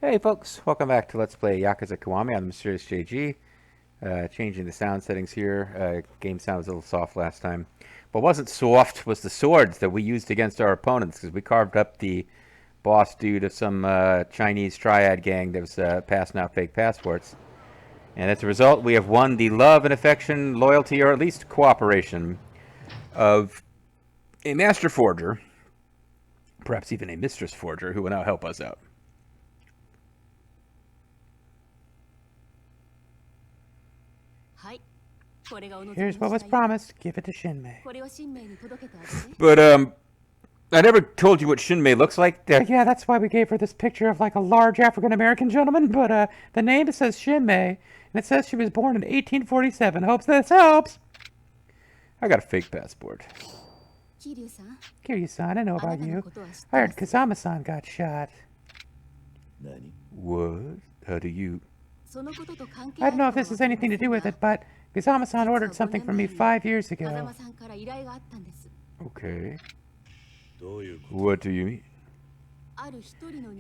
Hey folks, welcome back to Let's Play Yakuza Kiwami on the Mysterious JG. Changing the sound settings here. Game sound was a little soft last time. But what wasn't soft was the swords that we used against our opponents, because we carved up the boss dude of some Chinese triad gang that was passing out fake passports. And as a result, we have won the love and affection, loyalty, or at least cooperation of a master forger, perhaps even a mistress forger, who will now help us out. Here's what was promised. Give it to Shinmei. But, I never told you what Shinmei looks like. Yeah, that's why we gave her this picture of, like, a large African-American gentleman. But, the name says Shinmei, and it says she was born in 1847. Hopes this helps. I got a fake passport. Kiryu-san, I know about you. I heard Kazama-san got shot. What? How do you... I don't know if this has anything to do with it, but Kazama-san ordered something from me 5 years ago. Okay. What do you mean?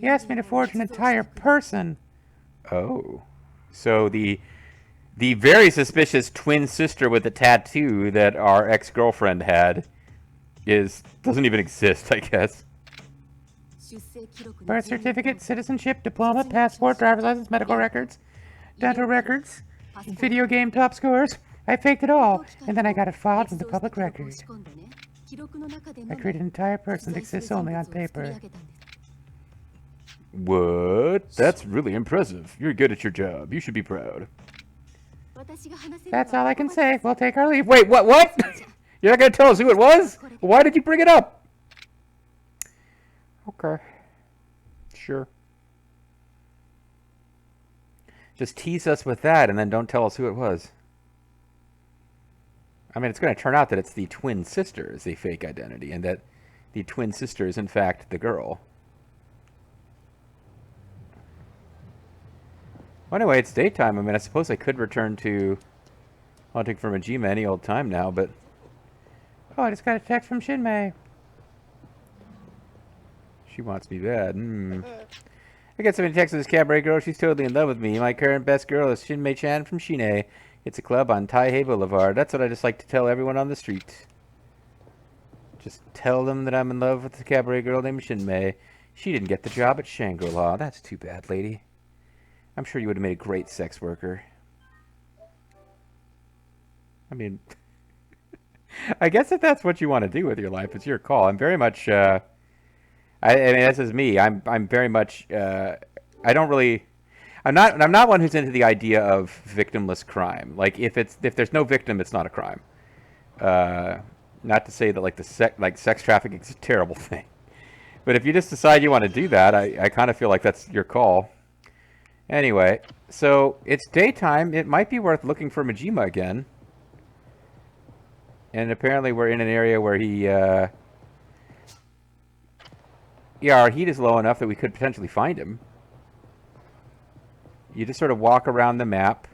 He asked me to forge an entire person. Oh. So the very suspicious twin sister with the tattoo that our ex-girlfriend had doesn't even exist, I guess. Birth certificate, citizenship, diploma, passport, driver's license, medical records, dental records, video game top scores. I faked it all, and then I got it filed with the public record. I created an entire person that exists only on paper. What? That's really impressive. You're good at your job. You should be proud. That's all I can say. We'll take our leave. Wait, what? You're not going to tell us who it was? Why did you bring it up? Okay. Sure. Just tease us with that and then don't tell us who it was. I mean, it's going to turn out that it's the twin sister is a fake identity and that the twin sister is in fact the girl. Well, anyway, it's daytime. I mean, I suppose I could return to hunting for Majima any old time now, but... Oh, I just got a text from Shinmei. She wants me bad. I got somebody texting this cabaret girl. She's totally in love with me. My current best girl is Shinmei-chan from Shine. It's a club on Taihei Boulevard. That's what I just like to tell everyone on the street. Just tell them that I'm in love with the cabaret girl named Shinmei. She didn't get the job at Shangri-La. That's too bad, lady. I'm sure you would have made a great sex worker. I mean, I guess if that's what you want to do with your life, it's your call. I'm very much... I mean, this is me. I'm very much. I don't really. I'm not one who's into the idea of victimless crime. Like if there's no victim, it's not a crime. Not to say that like sex trafficking is a terrible thing, but if you just decide you want to do that, I kind of feel like that's your call. Anyway, so it's daytime. It might be worth looking for Majima again. And apparently we're in an area where he. Yeah, our heat is low enough that we could potentially find him. You just sort of walk around the map,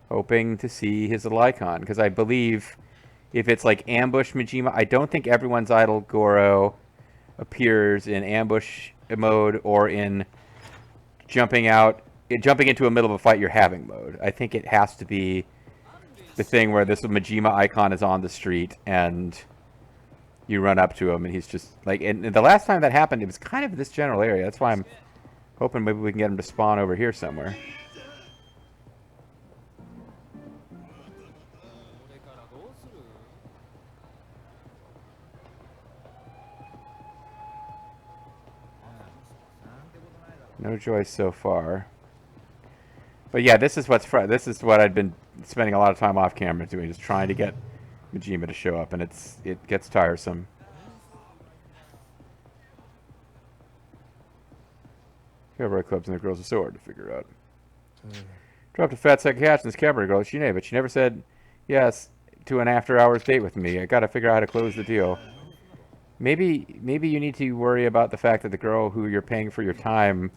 hoping to see his little icon. Because I believe if it's like ambush Majima, I don't think everyone's idol Goro appears in ambush mode or in jumping into a middle of a fight you're having mode. I think it has to be the thing where this Majima icon is on the street and... You run up to him, and he's just like. And the last time that happened, it was kind of this general area. That's why I'm hoping maybe we can get him to spawn over here somewhere. No joy so far. But yeah, this is what I'd been spending a lot of time off camera doing, just trying to get Majima to show up, and it gets tiresome. Cabaret clubs and the girls are so hard to figure out. Dropped a fat sack of cash in this cabaret girl, Shine, but she never said yes to an after-hours date with me. I gotta figure out how to close the deal. Maybe you need to worry about the fact that the girl who you're paying for your time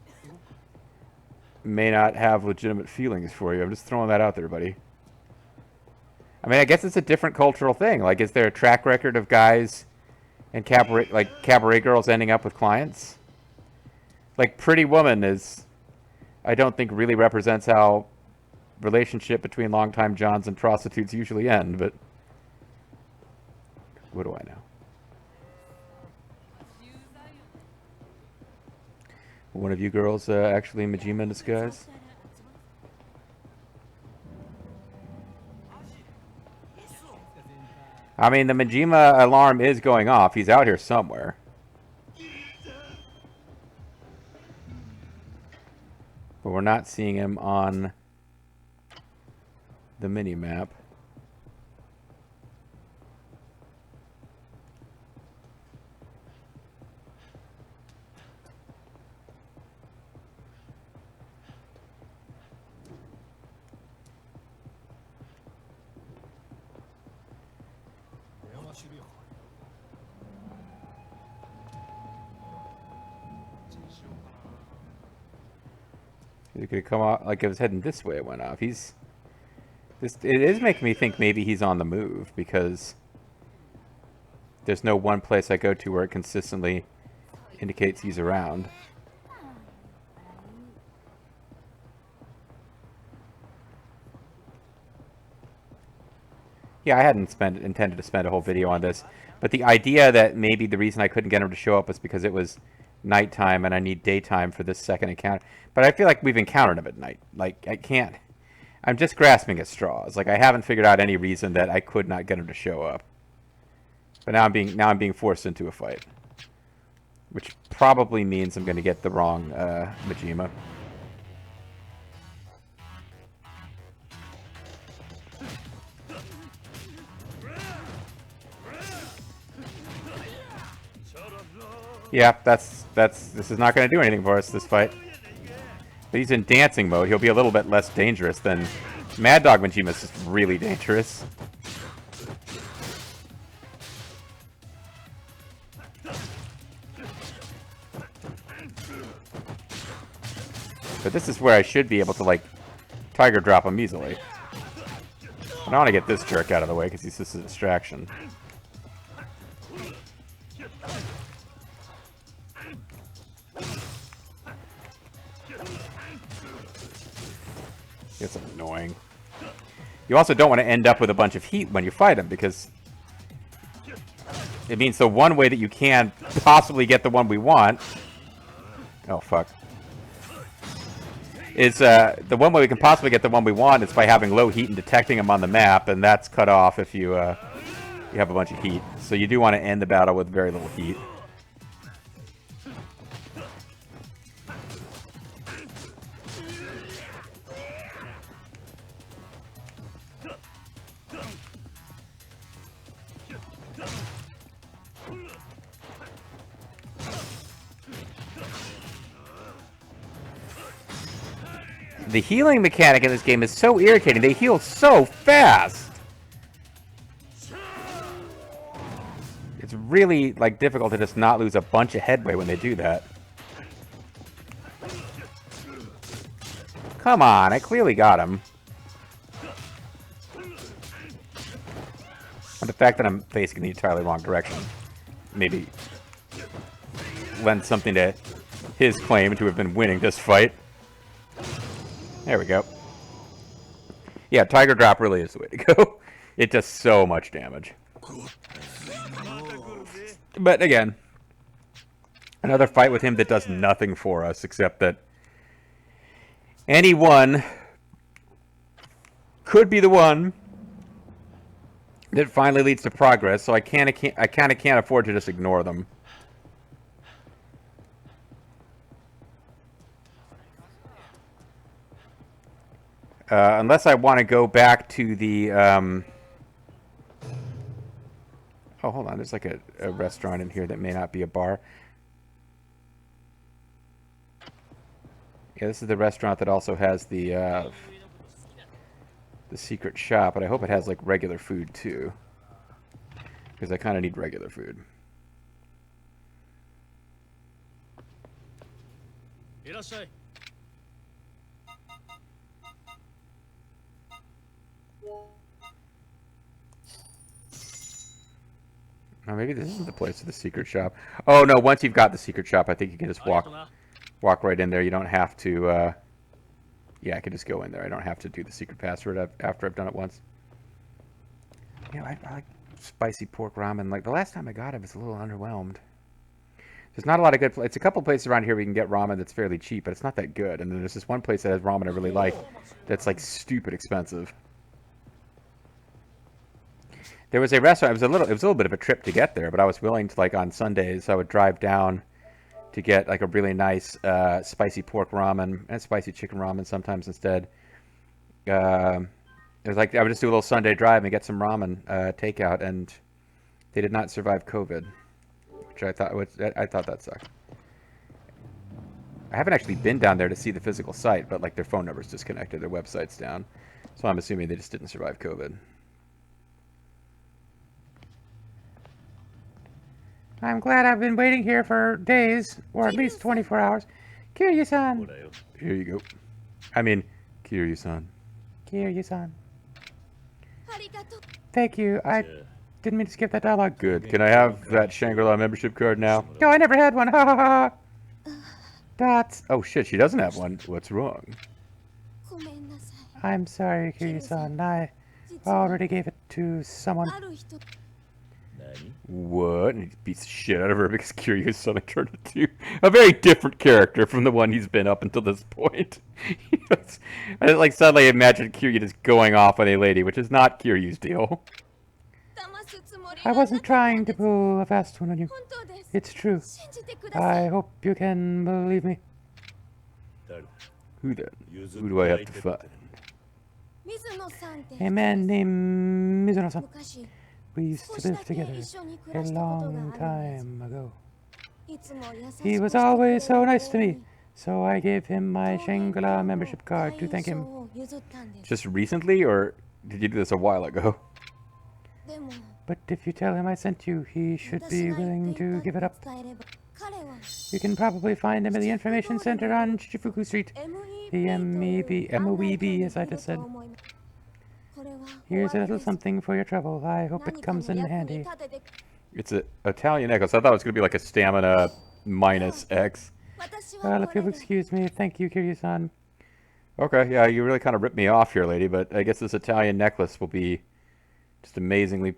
may not have legitimate feelings for you. I'm just throwing that out there, buddy. I mean, I guess it's a different cultural thing. Like, is there a track record of guys and cabaret girls ending up with clients? Like, Pretty Woman is, I don't think, really represents how relationship between longtime Johns and prostitutes usually end, but what do I know? One of you girls actually Majima in disguise? I mean, the Majima alarm is going off. He's out here somewhere. But we're not seeing him on the mini-map. He could come off like it was heading this way. It went off. It is making me think maybe he's on the move because there's no one place I go to where it consistently indicates he's around. Yeah, I hadn't intended to spend a whole video on this, but the idea that maybe the reason I couldn't get him to show up was because it was nighttime and I need daytime for this second encounter. But I feel like we've encountered him at night. Like, I can't... I'm just grasping at straws. Like, I haven't figured out any reason that I could not get him to show up. But now I'm being forced into a fight. Which probably means I'm going to get the wrong Majima. Yeah, this is not going to do anything for us, this fight. But he's in dancing mode. He'll be a little bit less dangerous than... Mad Dog Majima is just really dangerous. But this is where I should be able to, like, Tiger Drop him easily. I want to get this jerk out of the way because he's just a distraction. It's annoying. You also don't want to end up with a bunch of heat when you fight him because it means the one way that you can possibly get the one we want... Oh, fuck. Is the one way we can possibly get the one we want is by having low heat and detecting him on the map, and that's cut off if you have a bunch of heat. So you do want to end the battle with very little heat. The healing mechanic in this game is so irritating. They heal so fast. It's really, like, difficult to just not lose a bunch of headway when they do that. Come on, I clearly got him. And the fact that I'm facing the entirely wrong direction maybe lends something to his claim to have been winning this fight. There we go. Yeah, Tiger Drop really is the way to go. It does so much damage. But again, another fight with him that does nothing for us except that any one could be the one that finally leads to progress, so I kind of can't afford to just ignore them. Unless I want to go back to the... Oh, hold on. There's like a restaurant in here that may not be a bar. Yeah, this is the restaurant that also has the secret shop, but I hope it has like regular food too. Because I kind of need regular food. Oh, maybe this isn't the place for the secret shop. Oh, no, once you've got the secret shop, I think you can just walk walk right in there. You don't have to. Yeah, I can just go in there. I don't have to do the secret password after I've done it once. You know, I like spicy pork ramen. Like the last time I got it, I was a little underwhelmed. There's not a lot of good. It's a couple places around here we can get ramen that's fairly cheap, but it's not that good. And then there's this one place that has ramen I really like, that's like stupid expensive. There was a restaurant. It was a little bit of a trip to get there, but I was willing to, like, on Sundays I would drive down to get like a really nice spicy pork ramen and spicy chicken ramen sometimes instead. It was like I would just do a little Sunday drive and get some ramen takeout, and they did not survive COVID, which I thought that sucked. I haven't actually been down there to see the physical site, but like their phone number's disconnected, their website's down, so I'm assuming they just didn't survive COVID. I'm glad I've been waiting here for days, or at least 24 hours. Kiryu-san. Here you go. I mean, Kiryu-san. Kiryu-san. Thank you. I didn't mean to skip that dialogue. Good. Can I have that Shangri-La membership card now? No, I never had one. Ha ha ha. That's... Oh shit, she doesn't have one. What's wrong? I'm sorry, Kiryu-san. I already gave it to someone. What? And he beats the shit out of her because Kiryu suddenly turned into a very different character from the one he's been up until this point. I like suddenly imagine Kiryu just going off on a lady, which is not Kiryu's deal. I wasn't trying to pull a fast one on you. It's true. I hope you can believe me. Who then? Who do I have to find? A man named Mizuno-san. We used to live together a long time ago. He was always so nice to me, so I gave him my Shangri-La membership card to thank him. Just recently, or did you do this a while ago? But if you tell him I sent you, he should be willing to give it up. You can probably find him at the information center on Shichifuku Street. The MOEB, as I just said. Here's a little something for your trouble. I hope it comes in handy. It's an Italian necklace. I thought it was going to be like a stamina minus X. Well, if you'll excuse me, thank you, Kiryu-san. Okay, yeah, you really kind of ripped me off here, lady, but I guess this Italian necklace will be just amazingly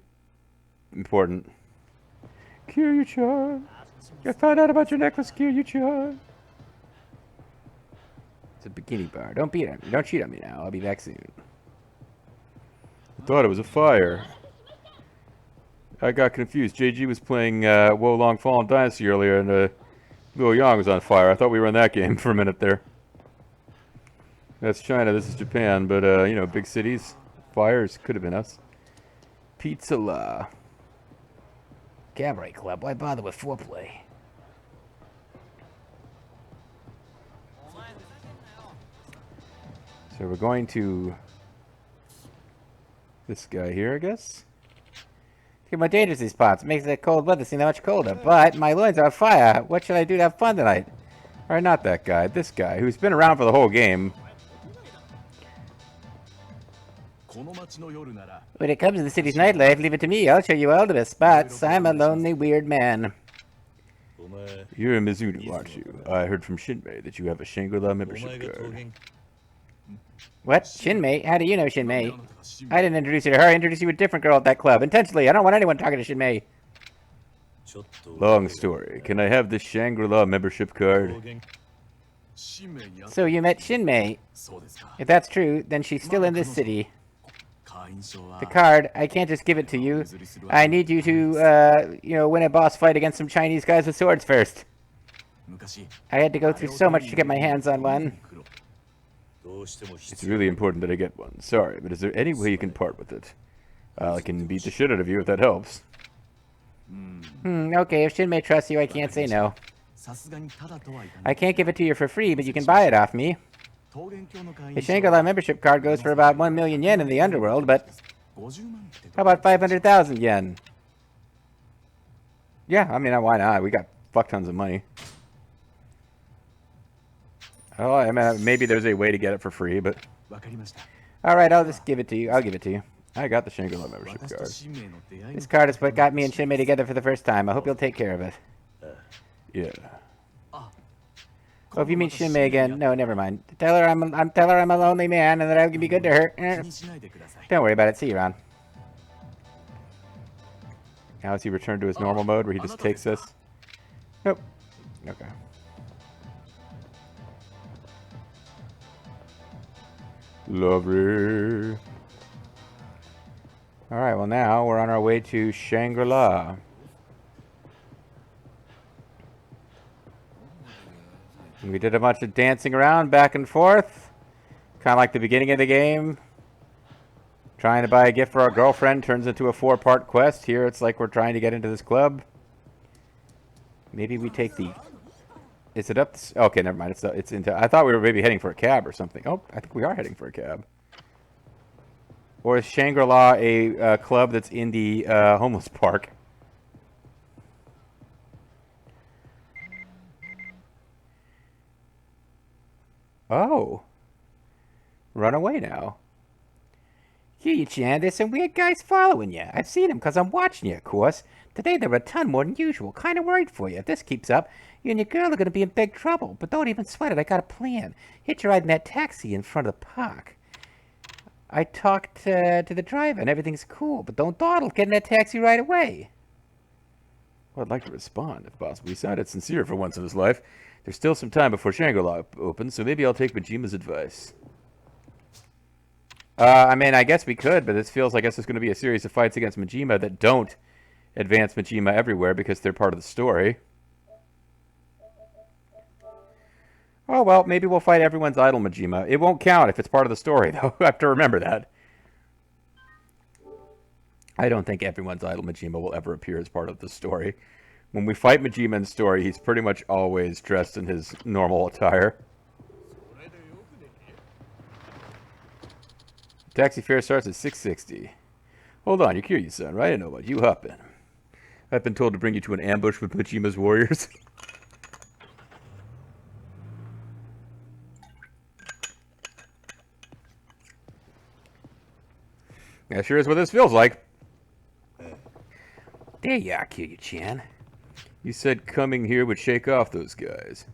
important. Kiryu-chan. I found out about your necklace, Kiryu-chan. It's a bikini bar. Don't beat on me. Don't cheat on me now. I'll be back soon. I thought it was a fire. I got confused. JG was playing Wo Long Fallen Dynasty earlier, and Liu Yang was on fire. I thought we were in that game for a minute there. That's China. This is Japan. But, you know, big cities, fires, could have been us. Pizza La. Cabaret Club. Why bother with foreplay? So we're going to... this guy here, I guess. Look at how dangerous these spots. It makes the cold weather seem that much colder. But my loins are on fire. What should I do to have fun tonight? Alright, not that guy. This guy, who's been around for the whole game. When it comes to the city's nightlife, leave it to me. I'll show you all the best spots. I'm a lonely, weird man. You're a Mizuno, aren't you? I heard from Shinmei that you have a Shangri-La membership card. What? Shinmei? How do you know Shinmei? I didn't introduce you to her. I introduced you to a different girl at that club. Intentionally. I don't want anyone talking to Shinmei. Long story. Can I have this Shangri-La membership card? So you met Shinmei. If that's true, then she's still in this city. The card, I can't just give it to you. I need you to, you know, win a boss fight against some Chinese guys with swords first. I had to go through so much to get my hands on one. It's really important that I get one. Sorry, but is there any way you can part with it? I can beat the shit out of you if that helps. Okay, if Shinmei trusts you, I can't say no. I can't give it to you for free, but you can buy it off me. A Shangri-La membership card goes for about 1 million yen in the underworld, but how about 500,000 yen? Yeah, I mean, why not? We got fuck tons of money. Oh, I mean, maybe there's a way to get it for free, but... Alright, I'll just give it to you. I'll give it to you. I got the Shangri-La membership card. This card is what got me and Shinmei together for the first time. I hope you'll take care of it. Yeah. Oh, if you meet Shinmei again, no, never mind. Tell her I'm a lonely man and that I can be good to her. Don't worry about it. See you around. Now has he returned to his normal mode where he just takes this? Nope. Okay. Lovely. Alright, well now we're on our way to Shangri-La. We did a bunch of dancing around back and forth. Kind of like the beginning of the game. Trying to buy a gift for our girlfriend turns into a 4-part quest. Here it's like we're trying to get into this club. Maybe we take the... Is it up? Okay, never mind. It's into... I thought we were maybe heading for a cab or something. Oh, I think we are heading for a cab. Or is Shangri-La a club that's in the homeless park? Oh. Run away now. Kiryu-chan, there's some weird guys following you. I've seen them because I'm watching you, of course. Today there were a ton more than usual. Kind of worried for you. If this keeps up, you and your girl are going to be in big trouble. But don't even sweat it. I got a plan. Hitch a ride in that taxi in front of the park. I talked to the driver and everything's cool. But don't dawdle. Get in that taxi right away. Well, I'd like to respond, if possible. He sounded sincere for once in his life. There's still some time before Shangri-La opens, so maybe I'll take Majima's advice. I mean, I guess we could, but this feels like there's going to be a series of fights against Majima that don't advance Majima everywhere because they're part of the story. Oh, well, maybe we'll fight everyone's idol Majima. It won't count if it's part of the story, though. I have to remember that. I don't think everyone's idol Majima will ever appear as part of the story. When we fight Majima in the story, he's pretty much always dressed in his normal attire. Taxi fare starts at $6.60. Hold on, you're Kiryu-san, right? I know what. You hop in. I've been told to bring you to an ambush with Majima's warriors. That sure is what this feels like. There you are, Kiryu-chan. You said coming here would shake off those guys.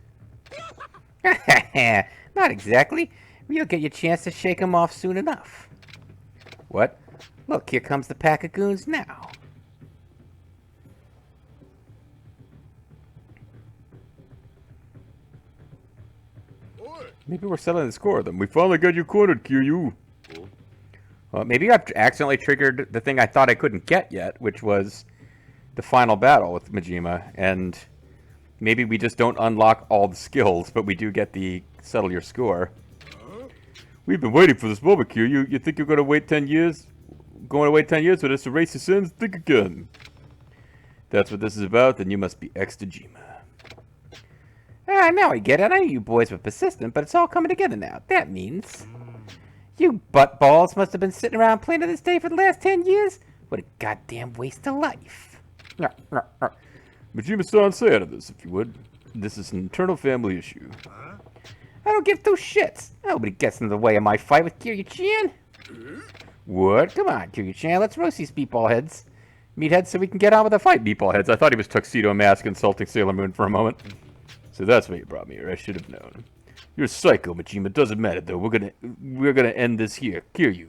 Not exactly. You'll get your chance to shake them off soon enough. What? Look, here comes the pack of goons now. Maybe we're settling the score with them. We finally got you cornered, Kiryu. Well, maybe I've accidentally triggered the thing I thought I couldn't get yet, which was the final battle with Majima. And maybe we just don't unlock all the skills, but we do get the settle your score. We've been waiting for this moment, Kiryu. You think you're going to wait 10 years? Going to wait 10 years for this to erase your sins? Think again. If that's what this is about, then you must be ex-Dejima. Ah, now I get it. I knew you boys were persistent, but it's all coming together now. That means... You buttballs must have been sitting around planning this day for the last 10 years? What a goddamn waste of life. Majima-san, say out of this, if you would. This is an internal family issue. I don't give two shits. Nobody gets in the way of my fight with Kiryu-chan. What? Come on, Kiryu-chan. Let's roast these meatball heads. Meatheads so we can get on with the fight. Meatball heads. I thought he was Tuxedo Mask insulting Sailor Moon for a moment. So that's why you brought me here. I should have known. You're psycho, Majima. Doesn't matter, though. We're gonna end this here. Kiryu.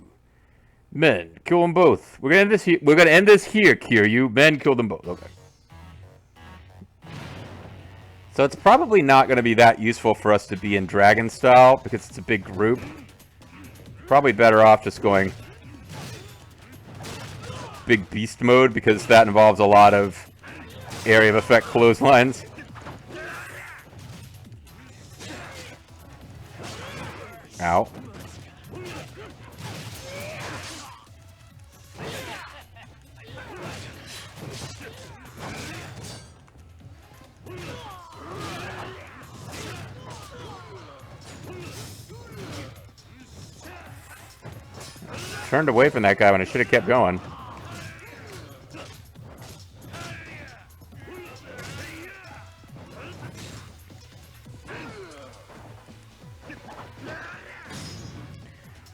Men, kill them both. We're gonna end this here. We're gonna end this here, Kiryu. Men, kill them both. Okay. So it's probably not going to be that useful for us to be in dragon style because it's a big group. Probably better off just going big beast mode because that involves a lot of area of effect clotheslines. Ow. Turned away from that guy when I should have kept going.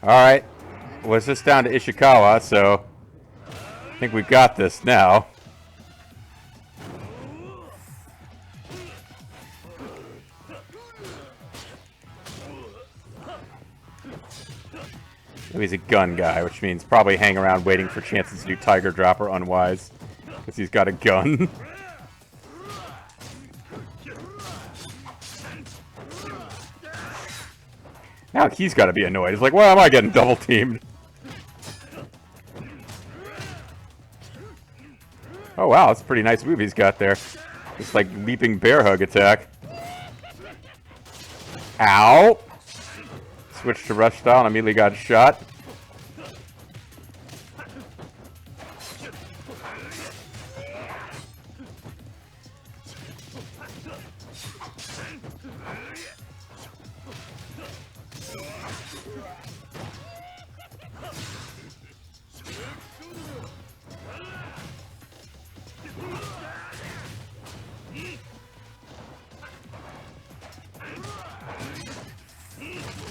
Alright. Well, it's just down to Ishikawa, so I think we've got this now. Oh, he's a gun guy, which means probably hang around waiting for chances to do Tiger Drop or Unwise. Because he's got a gun. Now he's got to be annoyed. He's like, why am I getting double teamed? Oh wow, that's a pretty nice move he's got there. Just like leaping bear hug attack. Ow! Switched to rush style and immediately got shot.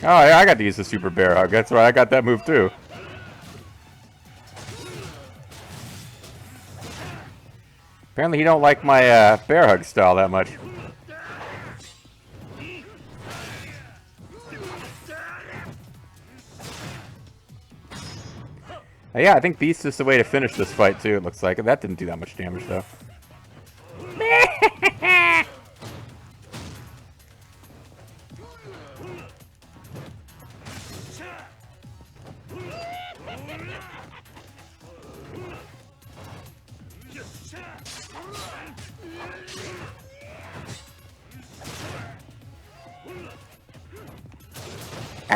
Oh, yeah, I got to use the super bear hug. That's right, I got that move too. Apparently he don't like my bear hug style that much. Yeah, I think Beast is the way to finish this fight too, it looks like. That didn't do that much damage though.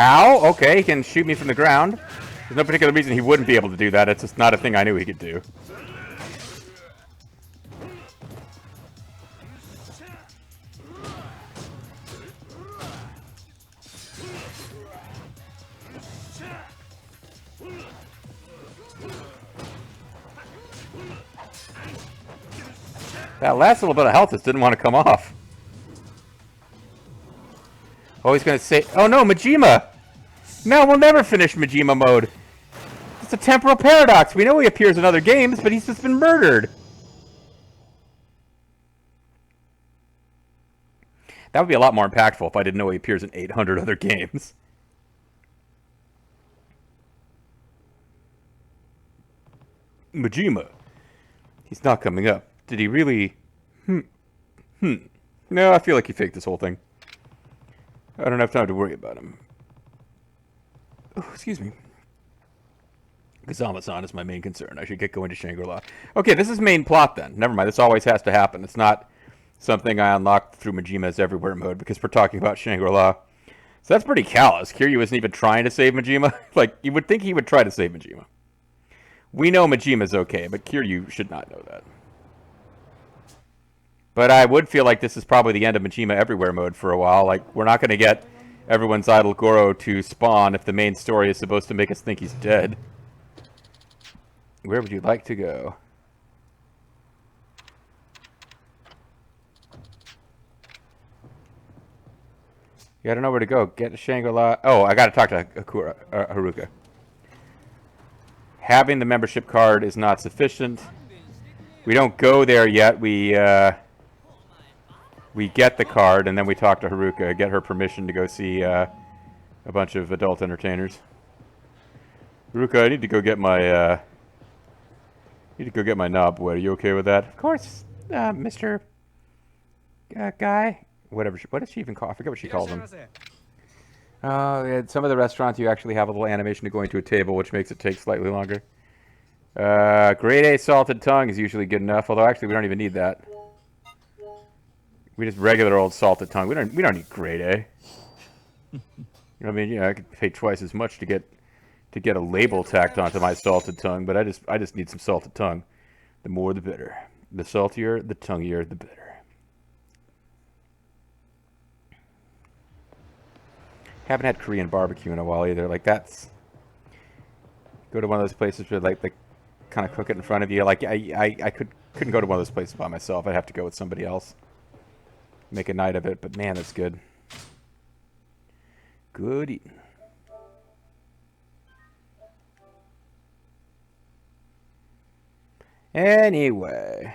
Ow! Okay, he can shoot me from the ground. There's no particular reason he wouldn't be able to do that. It's just not a thing I knew he could do. That last little bit of health just didn't want to come off. Oh, he's going to say... Oh no, Majima! No, we'll never finish Majima mode. It's a temporal paradox. We know he appears in other games, but he's just been murdered. That would be a lot more impactful if I didn't know he appears in 800 other games. Majima. He's not coming up. Did he really... No, I feel like he faked this whole thing. I don't have time to worry about him. Oh, excuse me. Kazama-san is my main concern. I should get going to Shangri-La. Okay, this is main plot then. Never mind, this always has to happen. It's not something I unlocked through Majima's Everywhere mode because we're talking about Shangri-La. So that's pretty callous. Kiryu isn't even trying to save Majima. Like, you would think he would try to save Majima. We know Majima's okay, but Kiryu should not know that. But I would feel like this is probably the end of Majima Everywhere mode for a while. Like, we're not going to get everyone's idol Goro to spawn if the main story is supposed to make us think he's dead. Where would you like to go? You gotta know where to go. Get to Shangri-La. Oh, I gotta talk to Haruka. Having the membership card is not sufficient. We don't go there yet. We get the card, and then we talk to Haruka, get her permission to go see a bunch of adult entertainers. Haruka, I need to go get my knob wet. Are you okay with that? Of course, Mr. Guy. Whatever. What did she even call? I forget what she called him. At some of the restaurants, you actually have a little animation to going to a table, which makes it take slightly longer. Grade A salted tongue is usually good enough, although actually we don't even need that. We just regular old salted tongue. We don't need grade A. You know what I mean? Yeah, I could pay twice as much to get a label tacked onto my salted tongue, but I just need some salted tongue. The more the better. The saltier, the tonguier, the better. Haven't had Korean barbecue in a while either. Like, that's... Go to one of those places where like they kind of cook it in front of you. Like, I couldn't go to one of those places by myself. I'd have to go with somebody else. Make a night of it, but man, that's good. Good eating. Anyway.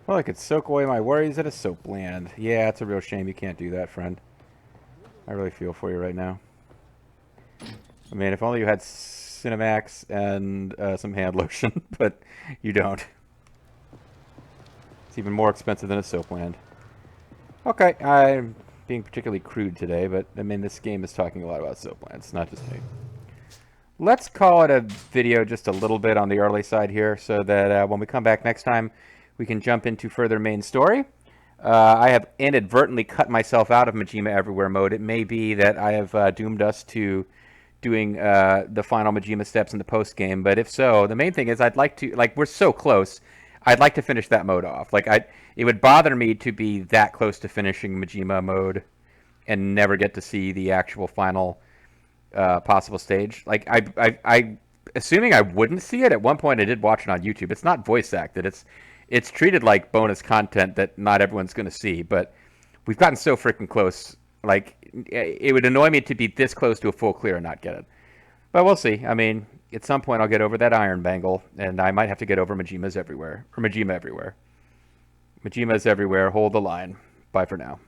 Well, I could soak away my worries at a soap land. Yeah, it's a real shame you can't do that, friend. I really feel for you right now. I mean, if only you had Cinemax and some hand lotion, but you don't. It's even more expensive than a soap land. Okay, I'm being particularly crude today, but I mean, this game is talking a lot about soap lands, not just me. Let's call it a video just a little bit on the early side here so that when we come back next time, we can jump into further main story. I have inadvertently cut myself out of Majima Everywhere mode. It may be that I have doomed us to doing the final Majima steps in the post game, but if so, the main thing is I'd like to, like, we're so close, I'd like to finish that mode off. Like, it would bother me to be that close to finishing Majima mode and never get to see the actual final possible stage. Like, assuming I wouldn't see it, at one point I did watch it on YouTube. It's not voice acted. It's treated like bonus content that not everyone's going to see, but we've gotten so freaking close. Like, it would annoy me to be this close to a full clear and not get it. But we'll see. I mean, at some point I'll get over that iron bangle, and I might have to get over Majima's Everywhere. Or Majima Everywhere. Majima's Everywhere. Hold the line. Bye for now.